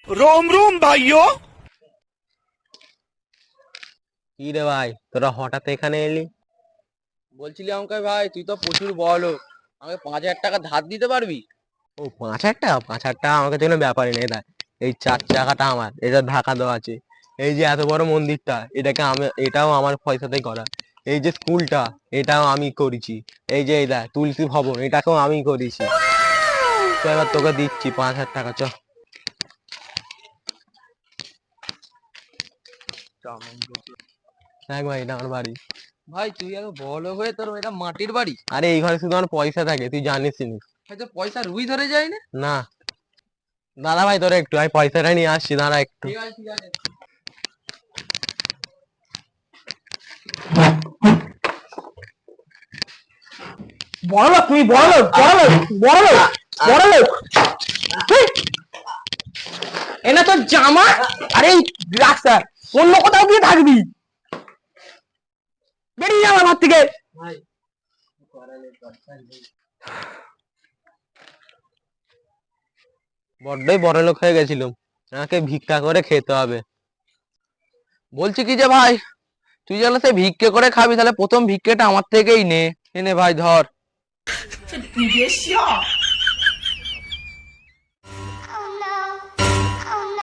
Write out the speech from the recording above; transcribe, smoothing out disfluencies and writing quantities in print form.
रोम रोम भाइयों। কি রে ভাই, তোরা হঠাৎ এখানে এলি? বলছিলি আমাকে ভাই তুই তো প্রচুর বড়লোক, আমাকে 5,000 টাকা ধার দিতে পারবি? ও 5,000 টাকা? 5,000 টাকা আমাকে কোনো ব্যাপারই নেই। দেখ, এই 4 চাকাটা আমার, এটা ঢাকা দেওয়া আছে। এই যে এত বড় মন্দিরটা, এটাকে আমি, এটাও আমার পয়সাতেই করা। এই যে স্কুলটা, এটাও আমি করেছি। এই যে এই দেখ তুলসী ভবন, এটাকেও আমি করেছি। তো এবার তোকে দিচ্ছি 5,000 টাকা, চ। দেখ ভাই, এটা আমার বাড়ি। ভাই তুই এত বড়লোক হয়ে তোর এটা মাটির বাড়ি? আরে এই ঘরে শুধু আমার পয়সা থাকে, তুই জানিস নি? হয়তো পয়সা রুই ধরে যায় না। না দাদা ভাই, তোরা একটু আমি পয়সাটা নিয়ে আসছি, দাঁড়া একটু। ঠিক আছে ঠিক আছে। বড়লোক তুমি, বড়লোক বড়লোক বড়লোক বড়লোক। এনা তোর জামা। আরে রাস্তা অন্য কোথাও গিয়ে থাকবি, বেরিয়ে যা আমার ঘর থেকে। বড্ডই বড় লোক হয়ে গেছিলাম, আমাকে ভিক্ষা করে খেতে হবে। বলছি কি যে ভাই, তুই যেন সে ভিক্ষে করে খাবি, তাহলে প্রথম ভিক্ষেটা আমার থেকেই নে। এনে ভাই ধর।